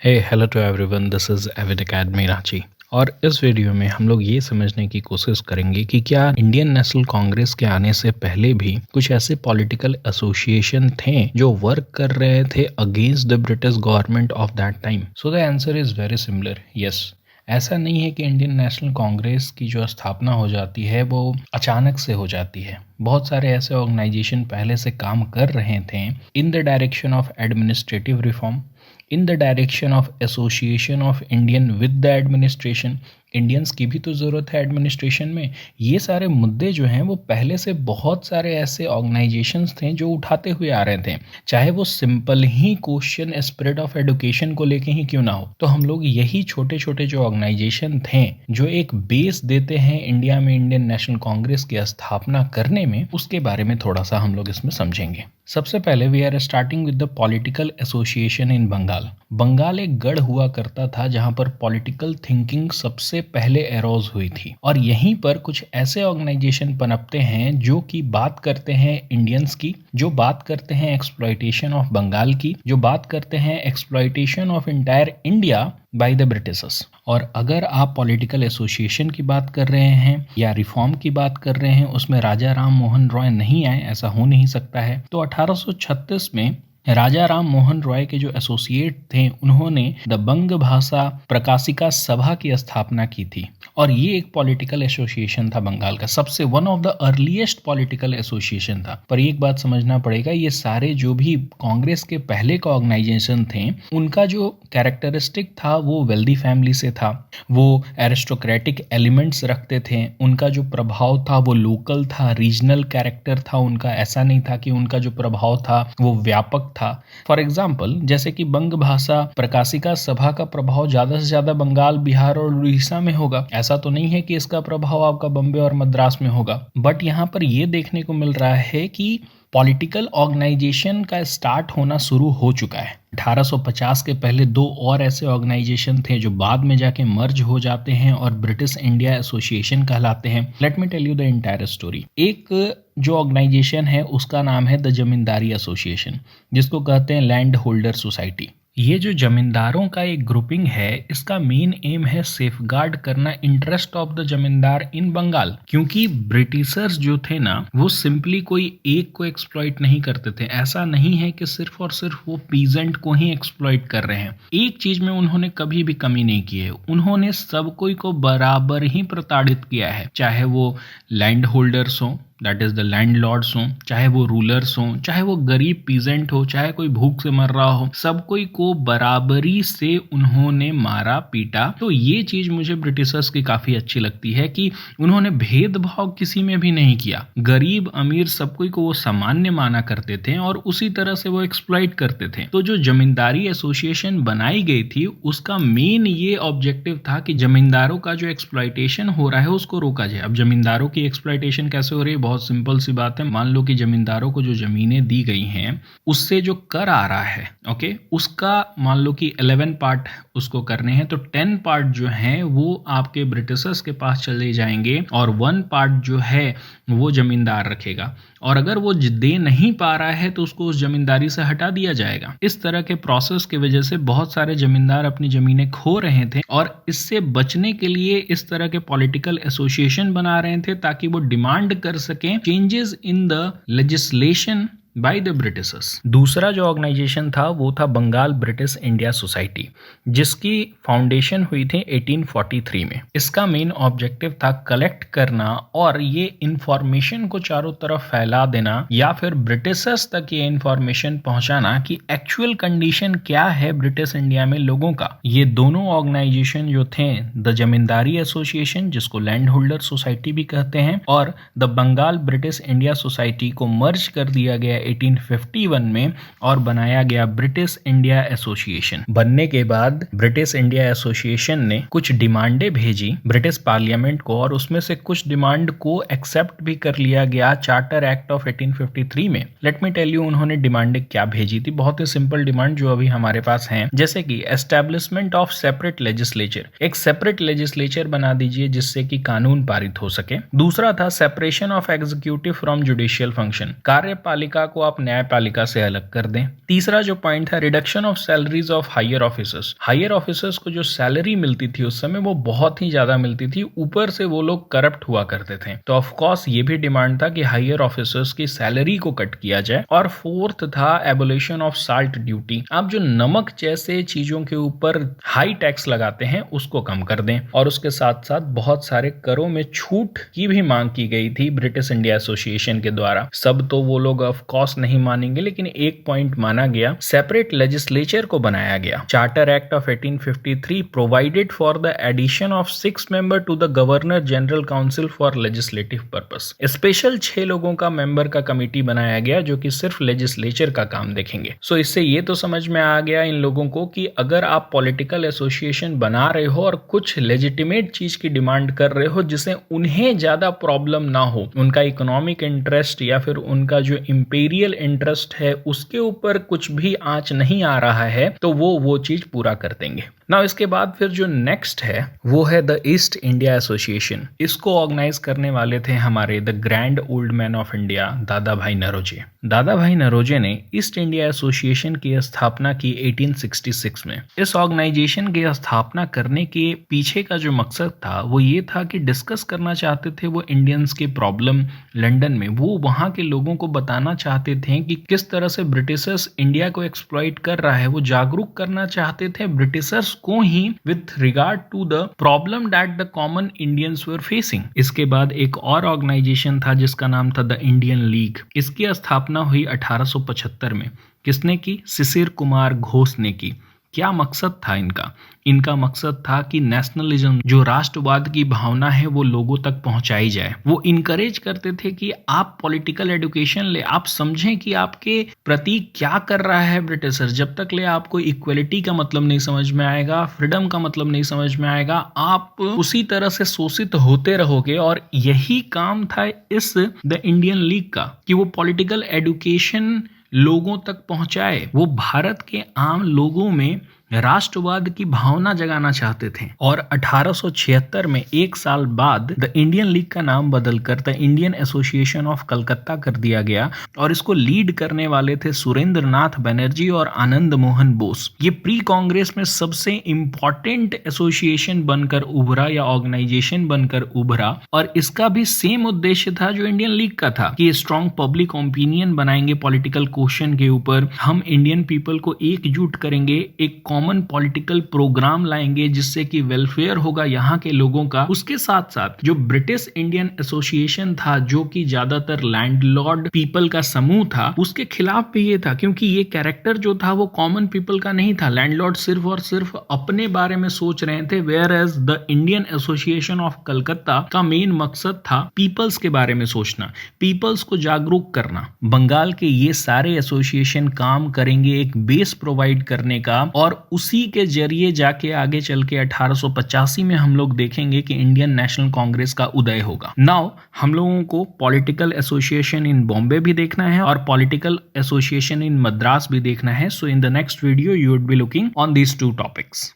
Hey hello to everyone, this is Avid academy Ranchi. और इस video में हम लोग ये समझने की कोशिश करेंगे कि क्या इंडियन नेशनल कांग्रेस के आने से पहले भी कुछ ऐसे पॉलिटिकल एसोसिएशन थे जो वर्क कर रहे थे against the British government of that time. So the answer is very similar, yes. ऐसा नहीं है कि इंडियन नेशनल कांग्रेस की जो स्थापना हो जाती है वो अचानक से हो जाती है। बहुत सारे ऐसे ऑर्गेनाइजेशन पहले से काम कर रहे थे in the direction of administrative reform, in the direction of association of Indian with the administration. Indians की भी तो ज़रूरत है एडमिनिस्ट्रेशन में। ये सारे मुद्दे जो हैं वो पहले से बहुत सारे ऐसे ऑर्गेनाइजेशंस थे जो उठाते हुए आ रहे थे, चाहे वो simple he question spread of education को लेके ही क्यों ना हो। तो हम लोग यही छोटे छोटे जो ऑर्गेनाइजेशन थे जो एक बेस देते हैं इंडिया में इंडियन नेशनल कांग्रेस की स्थापना करने में, उसके बारे में थोड़ा सा हम लोग इसमें समझेंगे। सबसे पहले we are starting with the political association in Bengal. Bengal एक गढ़ हुआ करता था जहां पर पॉलिटिकल थिंकिंग सबसे पहले एरोज हुई थी, और यहीं पर कुछ ऐसे ऑर्गेनाइजेशन पनपते हैं जो कि बात करते हैं इंडियंस की, जो बात करते हैं एक्सप्लॉयटेशन ऑफ बंगाल की, जो बात करते हैं exploitation of entire India by the Britishers. और अगर आप पॉलिटिकल एसोसिएशन की बात कर रहे हैं या रिफॉर्म की बात कर रहे हैं, उसमें राजा राम मोहन रॉय नहीं आए, ऐसा हो नहीं सकता है। तो 1836 में राजा राम मोहन रॉय के जो एसोसिएट थे उन्होंने द बंग भाषा प्रकाशिका सभा की स्थापना की थी, और ये एक पॉलिटिकल एसोसिएशन था बंगाल का, सबसे one of the earliest political association था। पर एक बात समझना पड़ेगा, ये सारे जो भी कांग्रेस के पहले का ऑर्गेनाइजेशन थे उनका जो कैरेक्टरिस्टिक था वो वेल्दी फैमिली से था, वो एरिस्टोक्रेटिक एलिमेंट्स रखते थे, उनका जो प्रभाव था वो लोकल था, रीजनल कैरेक्टर था उनका। ऐसा नहीं था कि उनका जो प्रभाव था वो व्यापक था। फॉर एग्जाम्पल, जैसे कि बंग भाषा प्रकाशिका सभा का प्रभाव ज्यादा से ज्यादा बंगाल, बिहार और उड़ीसा में होगा। ऐसा तो नहीं है कि इसका प्रभाव आपका बम्बे और मद्रास में होगा। बट यहाँ पर यह देखने को मिल रहा है कि पॉलिटिकल ऑर्गेनाइजेशन का स्टार्ट होना शुरू हो चुका है। 1850 के पहले दो और ऐसे ऑर्गेनाइजेशन थे जो बाद में जाके मर्ज हो जाते हैं और ब्रिटिश इंडिया एसोसिएशन कहलाते हैं। Let me tell you the entire story. एक जो ऑर्गेनाइजेशन है उसका नाम है द जमींदारी एसोसिएशन, जिसको कहते हैं लैंड होल्डर सोसाइटी। ये जो जमींदारों का एक ग्रुपिंग है, इसका मेन एम है सेफगार्ड करना इंटरेस्ट ऑफ द जमींदार इन बंगाल। क्योंकि ब्रिटिशर्स जो थे ना वो सिंपली कोई एक को एक्सप्लॉइट नहीं करते थे। ऐसा नहीं है कि सिर्फ और सिर्फ वो पीजेंट को ही एक्सप्लॉइट कर रहे हैं। एक चीज में उन्होंने कभी भी कमी नहीं की है, उन्होंने सब कोई को बराबर ही प्रताड़ित किया है, चाहे वो लैंड होल्डर्स हो, that is the landlords हो, चाहे वो रूलर्स हो, चाहे वो गरीब पीजेंट हो, चाहे कोई भूख से मर रहा हो, सब कोई को बराबरी से उन्होंने मारा पीटा। तो ये चीज मुझे ब्रिटिशर्स की काफी अच्छी लगती है कि उन्होंने भेदभाव किसी में भी नहीं किया। गरीब अमीर सब कोई को वो सामान्य माना करते थे और उसी तरह से वो एक्सप्लॉइट करते थे। तो जो जमींदारी एसोसिएशन बनाई गई थी उसका मेन ये ऑब्जेक्टिव था कि जमींदारों का जो एक्सप्लॉइटेशन हो रहा है उसको रोका जाए। अब जमींदारों की एक्सप्लॉइटेशन कैसे हो रही है, बहुत सिंपल सी बात है। मान लो कि जमींदारों को जो जमीनें दी गई हैं उससे जो कर आ रहा है, ओके, उसका मान लो कि 11 पार्ट उसको करने हैं, तो 10 पार्ट जो हैं वो आपके ब्रिटिशर्स के पास चले जाएंगे और 1 पार्ट जो है वो जमींदार रखेगा। और अगर वो दे नहीं पा रहा है तो उसको उस जमींदारी से हटा दिया जाएगा। इस तरह के प्रोसेस की वजह से बहुत सारे जमींदार अपनी जमीनें खो रहे थे, और इससे बचने के लिए इस तरह के पॉलिटिकल एसोसिएशन बना रहे थे ताकि वो डिमांड कर सकें changes in the legislation by the Britishers. दूसरा जो ऑर्गेनाइजेशन था वो था बंगाल ब्रिटिश इंडिया सोसाइटी, जिसकी फाउंडेशन हुई थी 1843 में। इसका मेन ऑब्जेक्टिव था कलेक्ट करना और ये इंफॉर्मेशन को चारों तरफ फैला देना, या फिर ब्रिटिशर्स तक ये इंफॉर्मेशन पहुंचाना कि एक्चुअल कंडीशन क्या है ब्रिटिश इंडिया में लोगों का। ये दोनों ऑर्गेनाइजेशन जो थे, द जमींदारी एसोसिएशन जिसको लैंड होल्डर सोसाइटी भी कहते हैं, और the Bengal British India society को मर्ज कर दिया गया 1851 में और बनाया गया ब्रिटिश इंडिया एसोसिएशन। बनने के बाद ब्रिटिश इंडिया एसोसिएशन ने कुछ डिमांडें भेजी ब्रिटिश पार्लियामेंट को, और उसमें से कुछ डिमांड को एक्सेप्ट भी कर लिया गया चार्टर एक्ट ऑफ 1853 में। लेट मी टेल यू उन्होंने डिमांडें क्या भेजी थी। बहुत ही सिंपल डिमांड जो अभी हमारे पास हैं, जैसे कि एस्टेब्लिशमेंट ऑफ सेपरेट लेजिस्लेचर, एक सेपरेट लेजिस्लेचर बना दीजिए जिससे कि कानून पारित हो सके। दूसरा था separation of executive from judicial function, कार्यपालिका को आप न्यायपालिका से अलग कर दें। तीसरा जो पॉइंट है, reduction of salaries of higher officers. Higher officers को जो सैलरी मिलती थी उस समय वो बहुत ही ज्यादा मिलती थी, ऊपर से वो लोग करप्ट हुआ करते थे, तो ऑफ कोर्स ये भी डिमांड था कि हायर ऑफिसर्स की सैलरी को कट किया जाए। और फोर्थ था एबोलिशन ऑफ साल्ट ड्यूटी। आप जो नमक जैसे चीजों के ऊपर हाई टैक्स लगाते हैं उसको कम कर दें। और उसके साथ साथ बहुत सारे करों में छूट की भी मांग की गई थी ब्रिटिश इंडिया एसोसिएशन के द्वारा। सब तो वो लोग ऑफ कोर्स नहीं मानेंगे, लेकिन एक पॉइंट माना गया, सेपरेट लेजिस्लेचर को बनाया गया। Charter act of 1853 provided for the addition of 6 member to the governor general council for legislative purpose. Special 6 लोगों का मेंबर का कमेटी बनाया गया जो कि सिर्फ लेजिस्लेचर का काम देखेंगे। सो इससे ये तो समझ में आ गया इन लोगों को कि अगर आप पॉलिटिकल एसोसिएशन बना रहे हो और कुछ लेजिटिमेट चीज की डिमांड कर रहे हो जिसे उन्हें ज्यादा प्रॉब्लम ना हो, उनका इकोनॉमिक इंटरेस्ट या फिर उनका जो इंपीरियल इंटरेस्ट है उसके ऊपर कुछ भी आंच नहीं आ रहा है, तो वो चीज पूरा कर देंगे। ना इसके बाद फिर जो नेक्स्ट है वो है द ईस्ट इंडिया एसोसिएशन। इसको ऑर्गेनाइज करने वाले थे हमारे the grand old man of India दादा भाई नरोजे। दादा भाई नरोजे ने ईस्ट इंडिया एसोसिएशन की स्थापना की 1866 में। इस ऑर्गेनाइजेशन की स्थापना करने के पीछे का जो मकसद था वो ये था कि डिस्कस करना चाहते थे वो इंडियंस के प्रॉब्लम लंदन में। वो वहां के लोगों को बताना चाहते थे कि किस तरह से ब्रिटिशर्स इंडिया को एक्सप्लॉइट कर रहा है। वो जागरूक करना चाहते थे ब्रिटिशर्स को ही with regard to the problem that the common Indians were facing. इसके बाद एक और ऑर्गेनाइजेशन था जिसका नाम था द इंडियन लीग। इसकी स्थापना हुई 1875 में। किसने की? शिशिर कुमार घोष ने की। क्या मकसद था इनका? इनका मकसद था कि नेशनलिज्म, जो राष्ट्रवाद की भावना है, वो लोगों तक पहुंचाई जाए। वो इनकरेज करते थे कि आप पॉलिटिकल एजुकेशन ले, आप समझें कि आपके प्रति क्या कर रहा है ब्रिटिशर। जब तक ले आपको इक्वलिटी का मतलब नहीं समझ में आएगा, फ्रीडम का मतलब नहीं समझ में आएगा, आप उसी तरह से शोषित होते रहोगे। और यही काम था इस द इंडियन लीग का कि वो पॉलिटिकल एजुकेशन लोगों तक पहुंचाए। वो भारत के आम लोगों में राष्ट्रवाद की भावना जगाना चाहते थे। और 1876 में, एक साल बाद, द इंडियन लीग का नाम बदलकर the Indian association of Calcutta कर दिया गया। और इसको लीड करने वाले थे सुरेंद्र नाथ बनर्जी और आनंद मोहन बोस। ये प्री कांग्रेस में सबसे इंपॉर्टेंट एसोसिएशन बनकर उभरा या ऑर्गेनाइजेशन बनकर उभरा। और इसका भी सेम उद्देश्य था जो इंडियन लीग का था कि स्ट्रॉन्ग पब्लिक ओपिनियन बनाएंगे पॉलिटिकल क्वेश्चन के ऊपर। हम इंडियन पीपल को एकजुट करेंगे, एक कॉमन पॉलिटिकल प्रोग्राम लाएंगे जिससे कि वेलफेयर होगा यहाँ के लोगों का। उसके साथ साथ जो ब्रिटिश इंडियन एसोसिएशन था, जो कि ज्यादातर लैंडलॉर्ड पीपल का समूह था, उसके खिलाफ भी ये था, क्योंकि ये कैरेक्टर जो था वो कॉमन पीपल का नहीं था। लैंडलॉर्ड सिर्फ और सिर्फ अपने बारे में सोच रहे थे, whereas the Indian association of Calcutta का मेन मकसद था पीपल्स के बारे में सोचना, पीपल्स को जागरूक करना। बंगाल के ये सारे एसोसिएशन काम करेंगे एक बेस प्रोवाइड करने का, और उसी के जरिए जाके आगे चल के 1885 में हम लोग देखेंगे कि इंडियन नेशनल कांग्रेस का उदय होगा। नाउ हम लोगों को पॉलिटिकल एसोसिएशन इन बॉम्बे भी देखना है और पॉलिटिकल एसोसिएशन इन मद्रास भी देखना है। So in the next video you would be looking on these two topics.